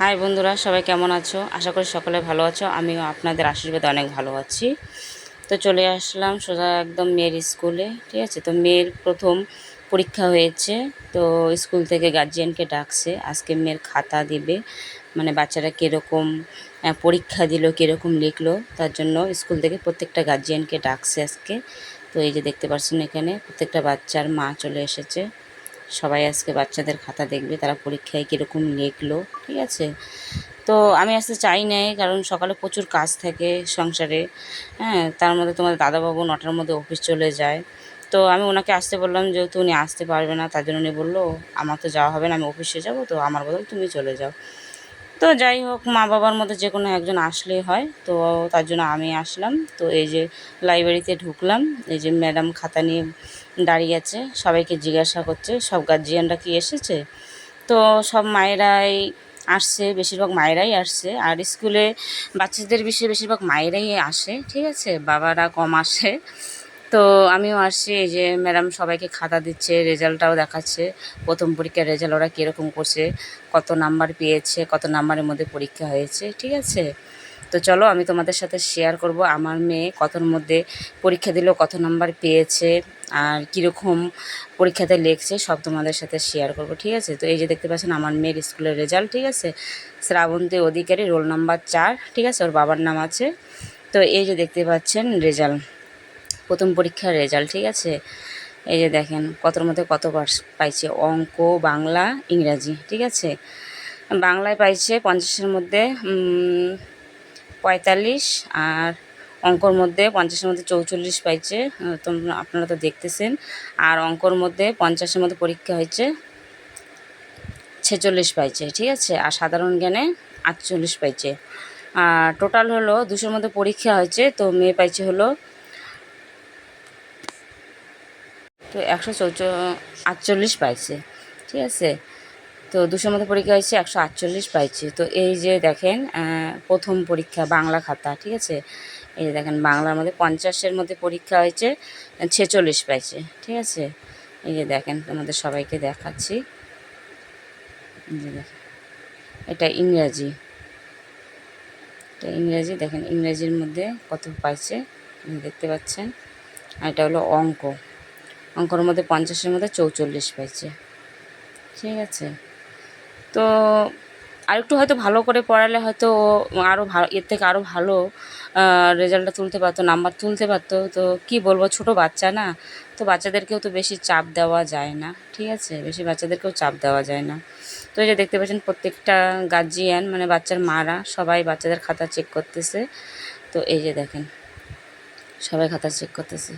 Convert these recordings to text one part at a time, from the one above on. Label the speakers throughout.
Speaker 1: High বন্ধুরা, সবাই কেমন আছো? আশা করি সকলে ভালো আছো। আমিও আপনাদের আশীর্বাদে অনেক ভালো আছি। তো চলে আসলাম সোজা একদম মেয়ের স্কুলে। ঠিক আছে, তো মেয়ের প্রথম পরীক্ষা হয়েছে। তো স্কুল থেকে গার্জিয়ানকে ডাকছে, আজকে মেয়ের খাতা দিবে, মানে বাচ্চারা কীরকম পরীক্ষা দিল, কীরকম লিখলো, তার জন্য স্কুল থেকে প্রত্যেকটা গার্জিয়ানকে ডাকছে আজকে। তো এই যে দেখতে পাচ্ছেন এখানে প্রত্যেকটা বাচ্চার মা চলে এসেছে। সবাই আজকে বাচ্চাদের খাতা দেখবে, তারা পরীক্ষায় কীরকম লিখলো। ঠিক আছে, তো আমি আসতে চাই নাই, কারণ সকালে প্রচুর কাজ থাকে সংসারে। হ্যাঁ, তার মধ্যে তোমাদের দাদাবাবু 9টার মধ্যে অফিস চলে যায়। তো আমি ওনাকে আসতে বললাম, যেহেতু উনি আসতে পারবে না, তার জন্য উনি বললো আমার তো যাওয়া হবে না, আমি অফিসে যাব, তো আমার বদল তুমি চলে যাও। তো যাই হোক, মা বাবার মধ্যে যে কোনো একজন আসলেই হয়, তো তার জন্য আমি আসলাম। তো এই যে লাইব্রেরিতে ঢুকলাম, এই যে ম্যাডাম খাতা নিয়ে দাঁড়িয়ে আছে, সবাইকে জিজ্ঞাসা করছে সব গার্জিয়ানরা কি এসেছে। তো সব মায়েরাই আসছে, বেশিরভাগ মায়েরাই আসছে। আর স্কুলে বাচ্চাদের বিষয়ে বেশিরভাগ মায়েরাই আসে। ঠিক আছে, বাবারা কম আসে। তো আমিও আসছি, এই যে ম্যাডাম সবাইকে খাতা দিচ্ছে, রেজাল্টটাও দেখাচ্ছে, প্রথম পরীক্ষার রেজাল্ট ওরা কীরকম করছে, কত নাম্বার পেয়েছে, কত নাম্বারের মধ্যে পরীক্ষা হয়েছে। ঠিক আছে, তো চলো আমি তোমাদের সাথে শেয়ার করব আমার মেয়ে কতর মধ্যে পরীক্ষা দিল, কত নাম্বার পেয়েছে, আর কীরকম পরীক্ষাতে লিখছে, সব তোমাদের সাথে শেয়ার করব। ঠিক আছে, তো এই যে দেখতে পাচ্ছেন আমার মেয়ের স্কুলের রেজাল্ট। ঠিক আছে, শ্রাবন্তী অধিকারী, রোল নাম্বার 4। ঠিক আছে, ওর বাবার নাম আছে। তো এই যে দেখতে পাচ্ছেন রেজাল্ট, প্রথম পরীক্ষার রেজাল্ট। ঠিক আছে, এই যে দেখেন কতর মধ্যে কত পাইছে, অঙ্ক, বাংলা, ইংরাজি। ঠিক আছে, বাংলায় পাইছে 50-এর মধ্যে 45, আর অঙ্কর মধ্যে 50-এর মধ্যে 44 পাইছে। তোমরা আপনারা তো দেখতেছেন। আর অঙ্কর মধ্যে 50-এর মধ্যে পরীক্ষা হয়েছে 46 পাইছে। ঠিক আছে, আর সাধারণ জ্ঞানে 48 পাইছে। আর টোটাল হলো 200-এর মধ্যে পরীক্ষা হয়েছে, তো মেয়ে পাইছে হলো তো 148 পাইছে। ঠিক আছে, তো 200-এর মধ্যে পরীক্ষা হয়েছে, 148 পাইছে। তো এই যে দেখেন প্রথম পরীক্ষা বাংলা খাতা। ঠিক আছে, এই যে দেখেন বাংলার মধ্যে 50-এর মধ্যে পরীক্ষা হয়েছে, 46 পাইছে। ঠিক আছে, এই যে দেখেন তোমাদের সবাইকে দেখাচ্ছি। এটা ইংরাজি, দেখেন ইংরাজির মধ্যে কত পাইছে দেখতে পাচ্ছেন। আর এটা হলো অঙ্কর মধ্যে 50-এর মধ্যে 44 পাইছে। ঠিক আছে, তো আরেকটু হয়তো ভালো করে পড়ালে হয়তো আরও ভালো, এর থেকে আরও ভালো রেজাল্টটা তুলতে পারতো, নাম্বার তুলতে পারতো। তো কি বলবো, ছোট বাচ্চা না, তো বাচ্চাদেরকেও তো বেশি চাপ দেওয়া যায় না। ঠিক আছে, বেশি বাচ্চাদেরকেও চাপ দেওয়া যায় না। তো এই যে দেখতে পাচ্ছেন প্রত্যেকটা গার্জিয়ান, মানে বাচ্চার মারা সবাই বাচ্চাদের খাতা চেক করতেছে। তো এই যে দেখেন সবাই খাতা চেক করতেছে।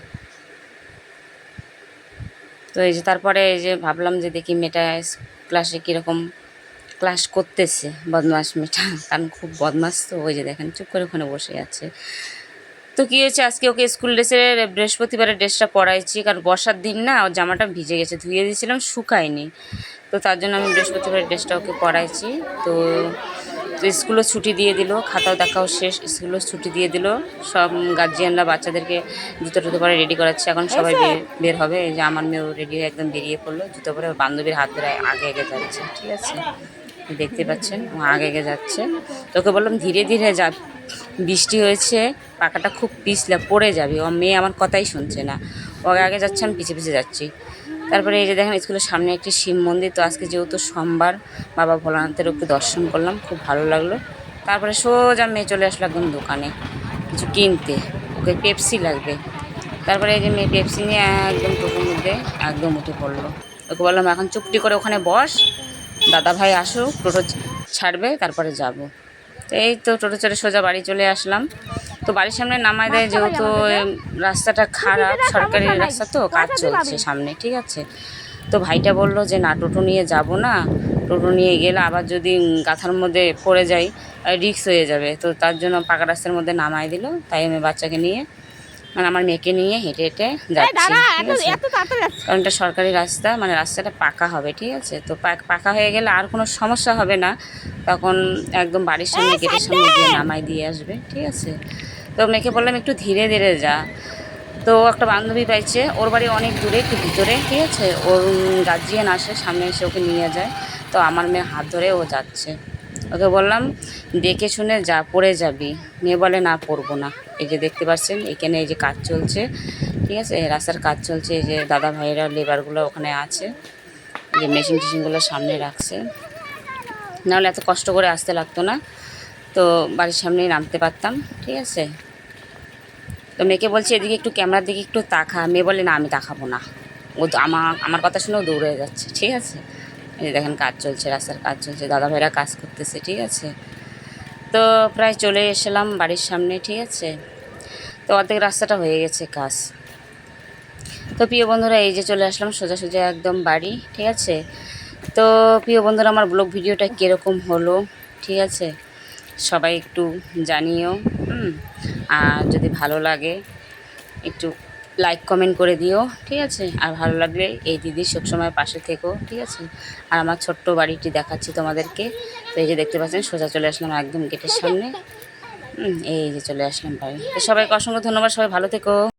Speaker 1: তো এই যে তারপরে এই যে ভাবলাম যে দেখি মেয়েটা ক্লাসে কীরকম ক্লাস করতেছে, বদমাস মেয়েটা, কারণ খুব বদমাস। তো ওই যে দেখেন চুপ করে ওখানে বসে আছে। তো কী হয়েছে, আজকে ওকে স্কুল ড্রেসে বৃহস্পতিবারের ড্রেসটা পরাইছি, কারণ বর্ষার দিন না, ওর জামাটা ভিজে গেছে, ধুয়ে দিয়েছিলাম, শুকায়নি। তো তার জন্য আমি বৃহস্পতিবারের ড্রেসটা ওকে পরাইছি। তো স্কুলও ছুটি দিয়ে দিল, খাতাও দেখাও শেষ, স্কুলও ছুটি দিয়ে দিল। সব গার্জিয়ানরা বাচ্চাদেরকে জুতো টুতো পরে রেডি করাচ্ছে, এখন সবাই বের হবে। এই যে আমার মেয়েও রেডি হয়ে একদম বেরিয়ে পড়লো, জুতো পরে ওর বান্ধবীর হাত ধরে আগে আগে যাচ্ছে। ঠিক আছে, দেখতে পাচ্ছেন ও আগে আগে যাচ্ছে। তোকে বললাম ধীরে ধীরে যা, বৃষ্টি হয়েছে, পাকাটা খুব পিছলা, পড়ে যাবে। ও মেয়ে আমার কথাই শুনছে না, ও আগে আগে যাচ্ছে, আমি পিছিয়ে পিছিয়ে যাচ্ছি। তারপরে এই যে দেখেন স্কুলের সামনে একটি শিব মন্দির। তো আজকে যেহেতু সোমবার, বাবা ভোলানাথের একটু দর্শন করলাম, খুব ভালো লাগলো। তারপরে সোজা মেয়ে চলে আসলো একদম দোকানে কিছু কিনতে, ওকে পেপসি লাগবে। তারপরে এই যে মেয়ে পেপসি নিয়ে একদম টোটোর মধ্যে একদম উঠে পড়লো। ওকে বললাম এখন চুপটি করে ওখানে বস, দাদা ভাই আসুক, টোটো ছাড়বে, তারপরে যাব। তো এই তো টোটো চড়ে সোজা বাড়ি চলে আসলাম। তো বাড়ির সামনে নামায় দেয়, যেহেতু রাস্তাটা খারাপ, সরকারি রাস্তা, তো কাজ চলছে সামনে। ঠিক আছে, তো ভাইটা বললো যে না, টোটো নিয়ে যাব না, টোটো নিয়ে গেলে আবার যদি গাথার মধ্যে পড়ে যাই রিস্ক হয়ে যাবে। তো তার জন্য পাকা রাস্তার মধ্যে নামায় দিল। তাই আমি বাচ্চাকে নিয়ে, মানে আমার মেয়েকে নিয়ে হেঁটে হেঁটে যাচ্ছি। ঠিক আছে, কারণ এটা সরকারি রাস্তা, মানে রাস্তাটা পাকা হবে। ঠিক আছে, তো পাকা হয়ে গেলে আর কোনো সমস্যা হবে না, তখন একদম বাড়ির সামনে গেটের সামনে গিয়ে নামাই দিয়ে আসবে। ঠিক আছে, তো মেয়েকে বললাম একটু ধীরে ধীরে যা। তো একটা বান্ধবী পাইছে, ওর বাড়ি অনেক দূরে, একটু ভিতরে। ঠিক আছে, ওর গার্জিয়ান আসে সামনে, এসে ওকে নিয়ে যায়। তো আমার মেয়ের হাত ধরে ও যাচ্ছে। ওকে বললাম দেখে শুনে যা পড়ে যাবি, মেয়ে বলে না পড়বো না। এই যে দেখতে পাচ্ছেন এখানে এই যে কাজ চলছে, ঠিক আছে, রাস্তার কাজ চলছে। এই যে দাদা ভাইয়েরা লেবারগুলো ওখানে আছে, যে মেশিন টেশিনগুলো সামনে রাখছে, নাহলে এত কষ্ট করে আসতে লাগতো না, তো বাড়ির সামনেই নামতে পারতাম, ঠিক আছে। তো মেয়েকে বলছি এদিকে একটু ক্যামেরার দিকে একটু তাকা, মেয়ে বলে না আমি তাকাবো না। ও তো আমার কথা শুনেও দৌড়ে যাচ্ছে, ঠিক আছে। এই যে দেখেন কাজ চলছে, রাস্তার কাজ চলছে, দাদা ভাইরা কাজ করতেছে, ঠিক আছে। তো প্রায় চলে এসেলাম বাড়ির সামনে, ঠিক আছে। তো অর্ধেক রাস্তাটা হয়ে গেছে কাজ। তো প্রিয় বন্ধুরা এই যে চলে আসলাম সোজা সোজা একদম বাড়ি, ঠিক আছে। তো প্রিয় বন্ধুরা আমার ব্লগ ভিডিওটা কীরকম হলো, ঠিক আছে, সবাই একটু জানিও। আর যদি ভালো লাগে একটু লাইক কমেন্ট করে দিও, ঠিক আছে। আর ভালো লাগলে এই দিদি সবসময় পাশে থেকো, ঠিক আছে। আর আমার ছোট্ট বাড়িটি দেখাচ্ছি তোমাদেরকে। তো এই যে দেখতে পাচ্ছেন সোজা চলে আসলাম একদম গেটের সামনে। এই যে চলে আসলাম বাড়ি। তো সবাইকে অসংখ্য ধন্যবাদ, সবাই ভালো থেকো।